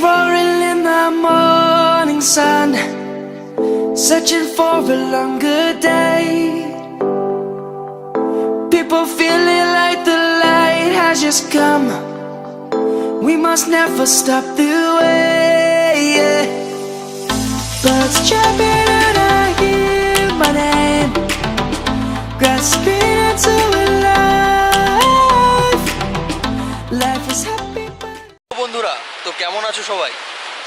roaring in the morning sun, searching for a longer day. People feeling like the light has just come. We must never stop the way, yeah. Birds chirping and I hear my name, grasping into a life. Life is happy but... বন্ধুরা, তো কেমন আছো সবাই?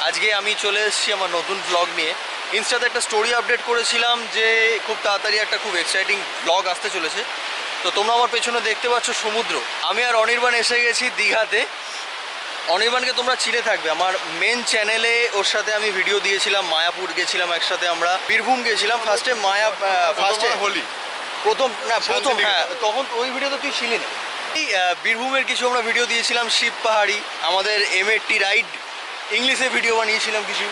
আজকে আমি চলে এসেছি আমার নতুন ব্লগ নিয়ে। ইনস্টাতে একটা স্টোরি আপডেট করেছিলাম যে খুব তাড়াতাড়ি একটা খুব এক্সাইটিং ব্লগ আসতে চলেছে। তো তোমরা আমার পেছনে দেখতে পাচ্ছ সমুদ্র। আমি আর অনির্বাণ এসে গেছি দীঘাতে। অনির্বাণকে তোমরা চিনে থাকবে, আমার মেন চ্যানেলে ওর সাথে আমি ভিডিও দিয়েছিলাম। মায়াপুর গেছিলাম একসাথে, আমরা বীরভূম গেছিলাম। ফার্স্টে হোলি প্রথম হ্যাঁ, তখন ওই ভিডিওতে তুই ছিলি না। এই বীরভূমের কিছু আমরা ভিডিও দিয়েছিলাম, শিব পাহাড়ি, আমাদের M80 রাইড, ইংলিশে ভিডিও বানিয়েছিলাম কিছু।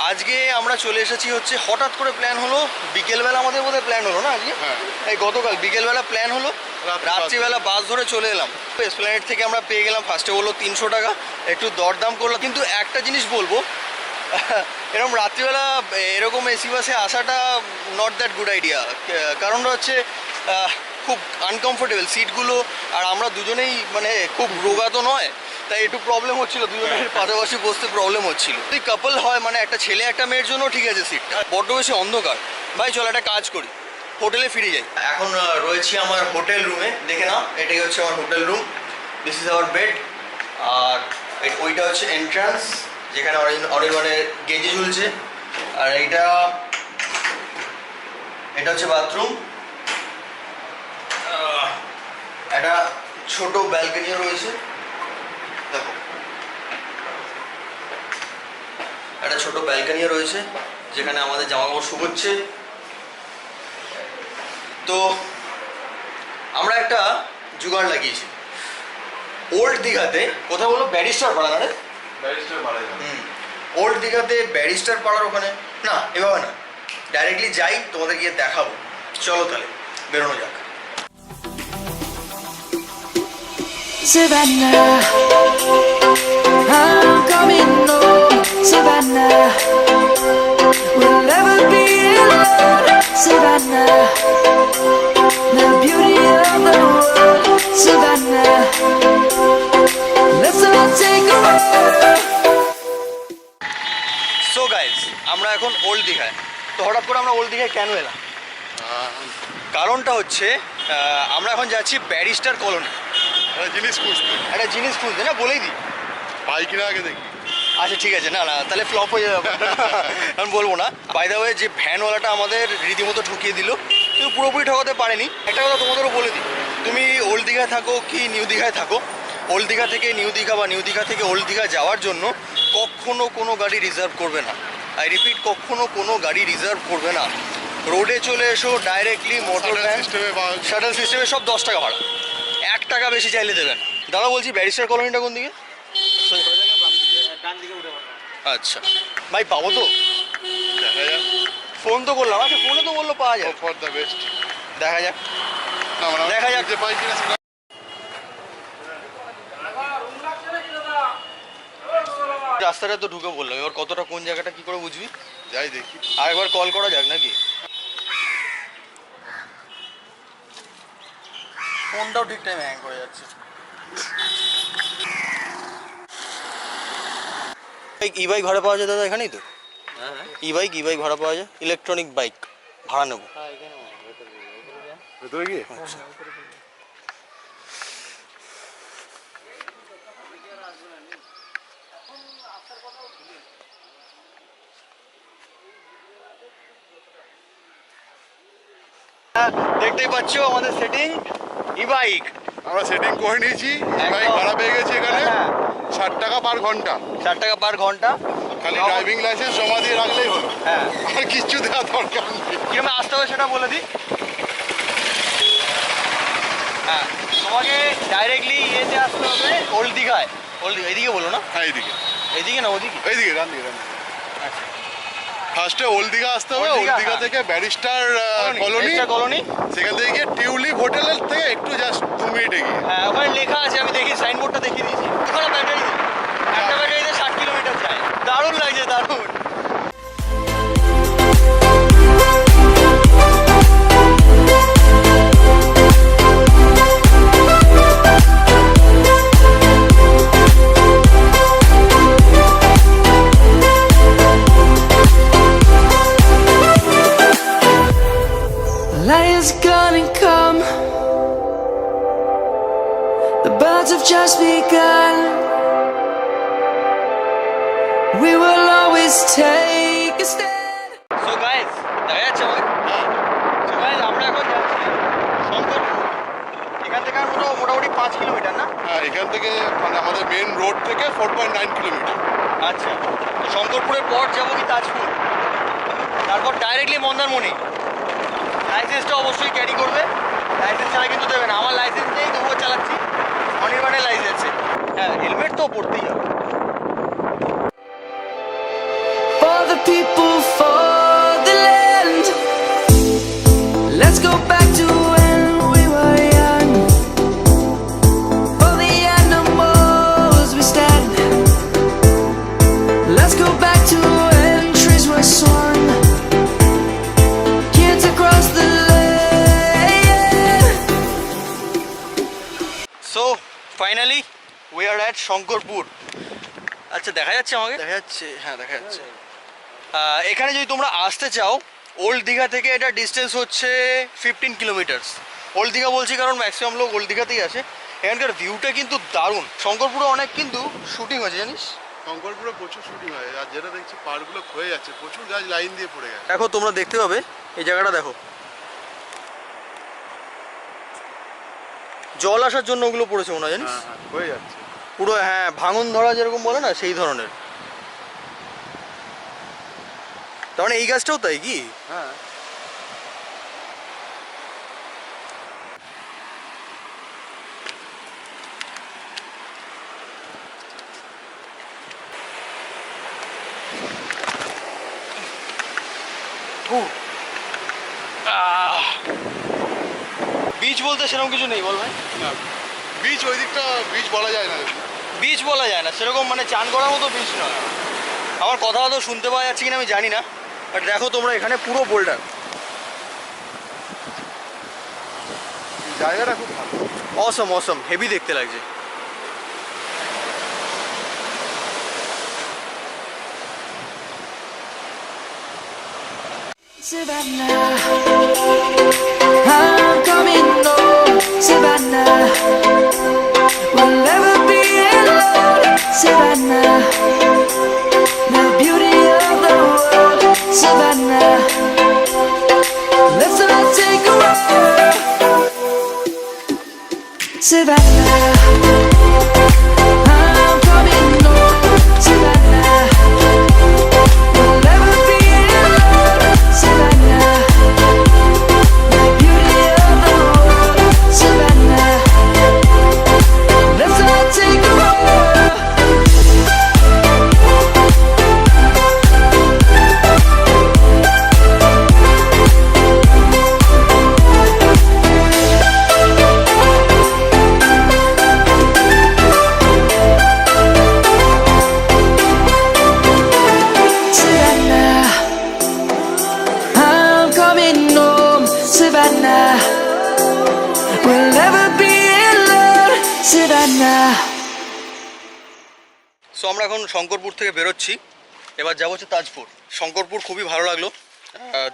আজকে আমরা চলে এসেছি হচ্ছে হঠাৎ করে প্ল্যান হলো, বিকেলবেলা আমাদের বোধহয় প্ল্যান হলো না আজকে, এই গতকাল বিকেলবেলা প্ল্যান হলো, রাত্রিবেলা বাস ধরে চলে এলাম। এসপ্ল্যানেড থেকে আমরা পেয়ে গেলাম, ফার্স্টে বললো 300 টাকা, একটু দরদাম করলাম। কিন্তু একটা জিনিস বলবো, এরকম রাত্রিবেলা এরকম এসি বাসে আসাটা নট দ্যাট গুড আইডিয়া। কারণটা হচ্ছে খুব আনকমফোর্টেবল সিটগুলো, আর আমরা দুজনেই মানে খুব রোগা তো নয়, তাই একটু প্রবলেম হচ্ছিল, দুজনের পাশাপাশি বসতে প্রবলেম হচ্ছিল। যদি কাপল হয় মানে একটা ছেলে একটা মেয়ের জন্য ঠিক আছে সিটটা, বড্ড বেশি অন্ধকার। ভাই চলো একটা কাজ করি, হোটেলে ফিরে যাই। এখন রয়েছি আমার হোটেল রুমে, দেখে নাও এটাই হচ্ছে আমার hotel room. This is our bed, আর ওইটা হচ্ছে এন্ট্রান্স যেখানে অনির্বাণের গেঞ্জি ঝুলছে, আর এটা হচ্ছে বাথরুম। একটা ছোট ব্যালকনিও রয়েছে, দেখো একটা ছোট ব্যালকনিও রয়েছে যেখানে আমাদের জামাকাপড় শুকোচ্ছে। তো আমরা একটা জুগাড় লাগিয়েছি ওল্ড দীঘাতে, কোথায় বলো ব্যারিস্টার পাড়া না রে? ব্যারিস্টার পাড়া। ওল্ড দীঘাতে ব্যারিস্টার পাড়ার ওখানে না, এভাবে না, ডাইরেক্টলি যাই, তোমাদের গিয়ে দেখাবো। চলো তাহলে বেরোনো যাক। Savannah, I'm coming home. Savannah, we'll never be alone. Savannah, the beauty of the world. Savannah, let's all take a walk. So guys, আমরা এখন ওল্ড দীঘায়। তো হঠাৎ করে আমরা ওল্ড দীঘায় কেন এলাম? কারণটা হচ্ছে আমরা এখন যাচ্ছি ব্যারিস্টার কলোনি। একটা জিনিস খুঁজতে না, বলেই দিই বাইক না আগে দেখি। আচ্ছা ঠিক আছে, না তাহলে ফ্লপ হয়ে যাবে, আমি বলবো না। বাই দ্য ওয়ে, যে ভ্যানওয়ালাটা আমাদের রীতিমতো ঠকিয়ে দিল, কিন্তু পুরোপুরি ঠকাতে পারেনি। একটা কথা তোমাদেরও বলে দিই, তুমি ওল্ড দীঘায় থাকো কি নিউ দীঘায় থাকো, ওল্ড দীঘা থেকে নিউ দীঘা বা নিউ দীঘা থেকে ওল্ড দীঘা যাওয়ার জন্য কখনো কোনো গাড়ি রিজার্ভ করবে না। আই রিপিট, কখনো কোনো গাড়ি রিজার্ভ করবে না। রোডে চলে এসো ডাইরেক্টলি, মোটর ভ্যান, শাটল সিস্টেমে সব 10 টাকা ভাড়া, 1 টাকা বেশি চাইলে দেবেন। দাদা বলছি ব্যারিস্টার কলোনিটা কোন দিকে? আচ্ছা ভাই, পাবো তো? দেখা যাক, ফোন তো করলাম। আচ্ছা ফোনে তো বললো পাওয়া যায়, ফর দ্য বেস্ট। দেখা যাক দেখা যাক যে পাই কিনা সেটা। রাস্তাটা তো ঢুকে বললাম, এবার কতটা কোন জায়গাটা কি করে বুঝবি? যাই দেখি, আর একবার কল করা যাক নাকি? ফোনটাও ঠিক টাইমে হ্যাং করে যাচ্ছে। ই বাইক ভাড়া পাওয়া যায় দাদা এখানেই তো? ই বাইক ভাড়া পাওয়া যায়, ইলেকট্রনিক বাইক ভাড়া নেবো। ভেতরে গিয়ে দেখতেই পাচ্ছ আমাদের সেটিং ই বাইক, আমরা সেটিং করে নিয়েছি। বাইক ভাড়া পেয়ে গেছি এখানে 60 টাকা পার ঘন্টা। 60 টাকা পার ঘন্টা, খালি ড্রাইভিং লাইসেন্স জমা দিয়ে রাখলেই হলো, হ্যাঁ, আর কিচ্ছু দেওয়া দরকার নেই। কিরকম আসতে হবে সেটা বলে দিই। হ্যাঁ, তোমাকে ডাইরেক্টলি ইয়েতে আসতে হবে ওল্ড দীঘায়। এইদিকে বলো না? হ্যাঁ এইদিকে, এইদিকে না ওদিকে? এইদিকে ডান দিকে। আচ্ছা, ফার্স্টে ওল্ড দীঘা আসতে হবে, ওল্ড দীঘা থেকে ব্যারিস্টার কলোনি, সেখান থেকে গিয়ে টিউলিপ হোটেলের থেকে একটু জাস্ট 2 মিনিট এগিয়ে। হ্যাঁ ওখানে লেখা আছে, আমি দেখি সাইনবোর্ডটা দেখিয়ে দিয়েছি। ওখানে ব্যাটারি, একটা ব্যাটারিতে 60 কিলোমিটার যায়। দারুণ লাগছে, দারুণ। Light is gonna come. The birds have just begun. We will always take a stand. So guys, দেখা যাচ্ছে আমাকে? সো গাইস, আমরা এখন যাচ্ছি শঙ্করপুর। এখান থেকে আর মোটামুটি 5 কিলোমিটার না? হ্যাঁ, এখান থেকে মানে আমাদের মেন রোড থেকে 4.9 কিলোমিটার। আচ্ছা, তো শঙ্করপুরের পর যাবো কি তাজপুর, তারপর ডাইরেক্টলি মন্দারমণি। লাইসেন্সটা অবশ্যই ক্যারি করবে, লাইসেন্স ছাড়া কিন্তু দেবে না। আমার লাইসেন্স নেই, তবুও চালাচ্ছি। অনির্বাণের লাইসেন্সে, হ্যাঁ, হেলমেট তো পড়তেই হবে। For the people, for the land. Let's go back to when we were young. For the animals we stand. Let's go back to when trees were swung. Kids across the land. So finally we are at Shankarpur. আচ্ছা, দেখা যাচ্ছে আমাকে? দেখা যাচ্ছে, হ্যাঁ দেখা যাচ্ছে। এখানে যদি তোমরা আসতে চাও, ওল্ড দীঘা থেকে এটা ডিস্টেন্স হচ্ছে 15 কিলোমিটার্স। ওল্ড দীঘা বলছি কারণ ম্যাক্সিমাম লোক ওল্ড দীঘাতেই আসে। এখানকার ভিউটা কিন্তু দারুণ। শঙ্করপুরে অনেক কিন্তু শুটিং হয়েছে, জানিস? শঙ্করপুরে প্রচুর শুটিং হয়, আর যেটা দেখছি পাড়গুলো ক্ষয়ে যাচ্ছে, প্রচুর গাছ লাইন দিয়ে পড়ে গেছে। দেখো, তোমরা দেখতে পাবে এই জায়গাটা, দেখো জল আসার জন্য ওগুলো পড়েছে মনে হয়, জানিস? হ্যাঁ হ্যাঁ, ক্ষয়ে যাচ্ছে। পুরো, হ্যাঁ, ভাঙন ধরা যেরকম বলে না, সেই ধরনের। তার মানে এই গাছটাও তাই কি? হ্যাঁ, বীজ বলতে সেরকম কিছু নেই, বল ভাই। না বিচ ওই দিকটা বিচ বলা যায় না। বীজ বলা যায় না সেরকম, মানে চান করার মতো বীজ নয়। আমার কথা তো শুনতে পাওয়া যাচ্ছে কিনা আমি জানি না, বাট দেখো তোমরা এখানে পুরো বোল্ডার। জায়গাটা খুব ভালো। অসম অসম, হেভি দেখতে লাগছে। Savannah, I'm coming home. Savannah, we'll never be alone. Savannah, the beauty of the world. Savannah, let's all take a ride. Savannah, I'm coming home. Savannah, we'll never be alone. Savannah, the beauty of the world. Savannah, let's all take a ride. Savannah, I'm coming home. Savannah, we'll never be alone. Savannah. So আমরা এখন শঙ্করপুর থেকে বেরোচ্ছি, এবার যাবো হচ্ছে তাজপুর। শঙ্করপুর খুবই ভালো লাগলো।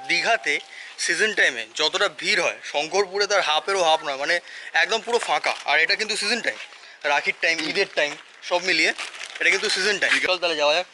দীঘাতে সিজন টাইমে যতটা ভিড় হয়, শঙ্করপুরে তার হাফেরও হাফ নয়, মানে একদম পুরো ফাঁকা। আর এটা কিন্তু সিজন টাইম, রাখির টাইম, ঈদের টাইম, সব মিলিয়ে এটা কিন্তু সিজন টাইম। চল তাহলে যাওয়া যাক।